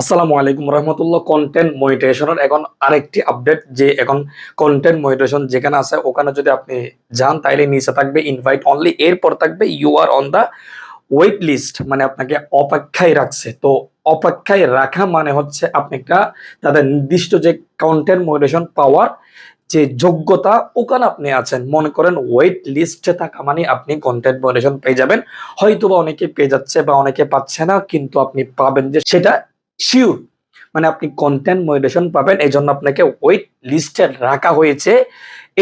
আসসালামু আলাইকুম রহমতুল্লাহ। কন্টেন্ট মনিটাইজেশনের এখন আরেকটি আপডেট, যে এখন কন্টেন্ট মনিটাইজেশন যেখানে আছে ওখানে যদি আপনি যান তাইলে নিচে থাকবে ইনভাইট অনলি, এরপর থাকবে you are on the wait list, মানে আপনাকে অপেক্ষায় রাখছে। তো অপেক্ষায় রাখা মানে হচ্ছে আপনি একটা তাদের নির্দিষ্ট যে কন্টেন্ট মনিটাইজেশন পাওয়ার যে যোগ্যতা ওখানে আপনি আছেন, মনে করেন ওয়েট লিস্টে থাকা মানে আপনি কন্টেন্ট মনিটাইজেশন পেয়ে যাবেন। হয়তোবা অনেকে পেয়ে যাচ্ছে বা অনেকে পাচ্ছে না, কিন্তু আপনি পাবেন যে সেটা শিওর। মানে আপনি কন্টেন্ট মনিটাইজেশন পাবেন, এই জন্য আপনাকে ওয়েট লিস্টে রাখা হয়েছে।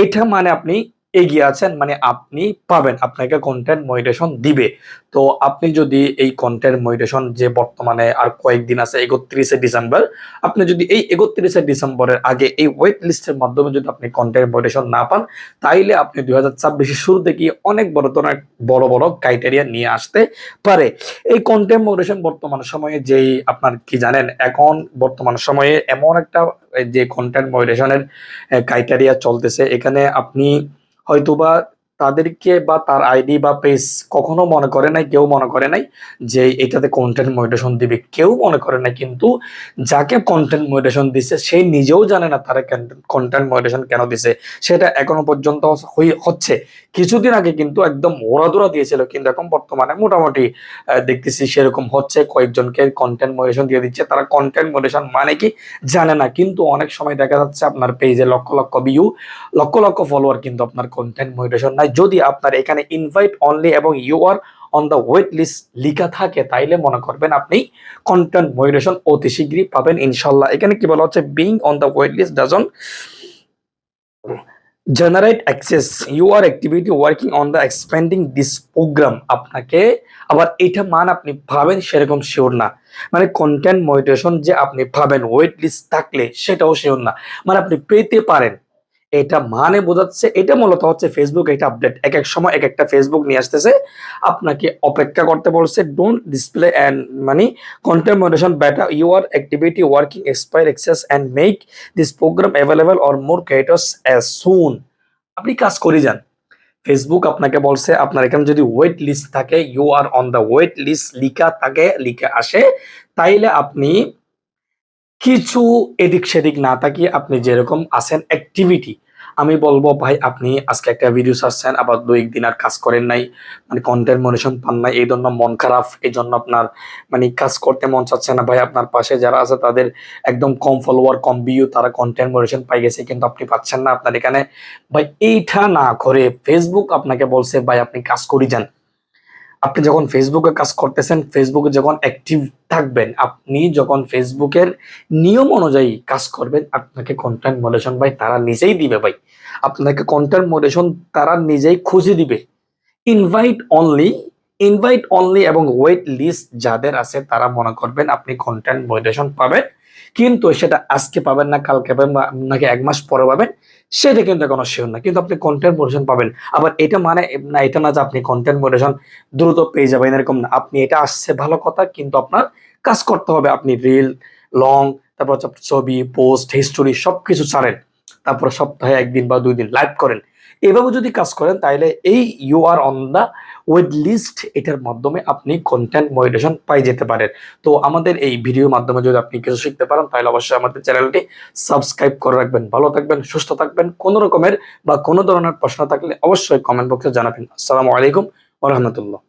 এটা মানে আপনি এগিয়ে আছেন, মানে আপনি পাবেন, আপনাকে কন্টেন্ট মনিটাইজেশন দিবে। তো আপনি যদি এই কন্টেন্ট মনিটাইজেশন যে বর্তমানে আর কয়েকদিন আছে 31শে ডিসেম্বর, আপনি যদি এই 31শে ডিসেম্বরের আগে এই ওয়েট লিস্টের মাধ্যমে যদি আপনি কন্টেন্ট মনিটাইজেশন না পান, তাইলে আপনি 2026 শুরুতে গিয়ে অনেক বড় ধরনের বড় বড় ক্রাইটেরিয়া নিয়ে আসতে পারে। এই কন্টেন্ট মডারেশন বর্তমান সময়ে যেই আপনার কি জানেন, এখন বর্তমান সময়ে এমন একটা যে কন্টেন্ট মডারেশনের ক্রাইটেরিয়া চলতেছে, এখানে আপনি হয়তোবা তাদেরকে বা তার আইডি বা পেজ কখনো মনে করে নাই, কেউ মনে করে নাই যে এটাতে কন্টেন্ট মডারেশন দিবে, কেউ মনে করে নাই। কিন্তু যাকে কন্টেন্ট মডারেশন দিছে সে নিজেও জানে না তারা কন্টেন্ট মডারেশন কেন দিছে, সেটা এখনো পর্যন্ত হচ্ছে। কিছুদিন আগে কিন্তু একদম ওড়াদোড়া দিয়েছিল, কিন্তু এখন বর্তমানে মোটামুটি দেখতেছি সেরকম হচ্ছে। কয়েকজনকে কন্টেন্ট মডারেশন দিয়ে দিচ্ছে, তারা কন্টেন্ট মডারেশন মানে কি জানে না। কিন্তু অনেক সময় দেখা যাচ্ছে আপনার পেজে লক্ষ লক্ষ ভিউ, লক্ষ লক্ষ ফলোয়ার, কিন্তু আপনার কন্টেন্ট মডারেশন নাই। যদি আপনার এখানে ইনভাইট অনলি এবং you are on the wait list লিখা থাকে, তাইলে মনে করবেন আপনি কন্টেন্ট মডারেশন অতি শীঘ্রই পাবেন ইনশাল্লাহ। এখানে কি বলা হচ্ছে, being on the wait list doesn't generate access your activity working on the expending this program. আপনাকে আবার এটা মান আপনি পাবেন সেরকম শিওর না। মানে কন্টেন্ট মনিটাইজেশন যে আপনি পাবেন ওয়েট লিস্ট থাকলে সেটাও শিওর না, মানে আপনি পেতে পারেন। এটা মানে বোঝাচ্ছে, এটা মূলত হচ্ছে ফেসবুক এটা আপডেট, এক এক সময় এক একটা ফেসবুক নিয়ে আসতেছে। আপনাকে অপেক্ষা করতে বলছে, ডোন্ট ডিসপ্লে অ্যান্ড মানে content moderation beta your activity working expire access and make this program available or more creators as soon. আপনি কাজ করে যান। ফেসবুক আপনাকে বলছে আপনার এখানে যদি ওয়েট লিস্ট থাকে, you are on the wait list লিখা থাকে, লিখে আসে, তাইলে আপনি কিছু এদিক সেদিক না তাকিয়ে আপনি যেরকম আছেন অ্যাক্টিভিটি, আমি বলবো ভাই আপনি আজকে একটা ভিডিও ছাড়ছেন, আবার 2 দিন আর কাজ করেন নাই, মানে কন্টেন্ট মনিটেশন পান নাই, এই জন্য মন খারাপ, এই জন্য আপনার মানে কাজ করতে মন চাচ্ছে না। ভাই আপনার পাশে যারা আছে তাদের একদম কম ফলোয়ার কম ভিউ, তারা কন্টেন্ট মনিটেশন পাই গেছে, কিন্তু আপনি পাচ্ছেন না। আপনার এখানে ভাই এইটা না করে ফেসবুক আপনাকে বলছে ভাই আপনি কাজ করে যান। আপনি যখন ফেসবুকে কাজ করতেছেন, ফেসবুকে যখন অ্যাক্টিভ থাকবেন, আপনি যখন ফেসবুকের নিয়ম অনুযায়ী কাজ করবেন, আপনাকে কন্টেন্ট মডারেশন ভাই তারা নিজেই দিবে ভাই। আপনাকে কন্টেন্ট মডারেশন তারা নিজেই খুঁজে দিবে। ইনভাইট অনলি, ইনভাইট অনলি এবং ওয়েট লিস্ট যাদের আছে তারা মনে করবেন আপনি কন্টেন্ট মডারেশন পাবেন, কিন্তু সেটা আজকে পাবেন না, কালকে পাবেন, বা নাকি 1 মাস পরে পাবেন, সেটা কিন্তু কোনো শিওর না। কিন্তু আপনি কন্টেন্ট মডারেশন পাবেন। আবার এটা মানে না, এটা না যে আপনি কন্টেন্ট মডারেশন দ্রুত পেয়ে যাবেন এরকম না। আপনি এটা আসছে ভালো কথা, কিন্তু আপনার কাজ করতে হবে। আপনি রিল, লং, তারপর হচ্ছে ছবি, পোস্ট, হিস্টোরি সবকিছু ছাড়েন, তারপর সপ্তাহে 1 দিন বা 2 দিন লাইভ করেন। এভাবে যদি কাজ করেন তাহলে এই you are on the wait list এটার মাধ্যমে আপনি কন্টেন্ট মনিটাইজেশন পাই যেতে পারেন। তো আমাদের এই ভিডিওর মাধ্যমে যদি আপনি কিছু শিখতে পারেন, তাহলে অবশ্যই আমাদের চ্যানেলটি সাবস্ক্রাইব করে রাখবেন। ভালো থাকবেন, সুস্থ থাকবেন। কোনো রকমের বা কোনো ধরনের প্রশ্ন থাকলে অবশ্যই কমেন্ট বক্সে জানাবেন। আসসালামু আলাইকুম ওয়া রাহমাতুল্লাহ।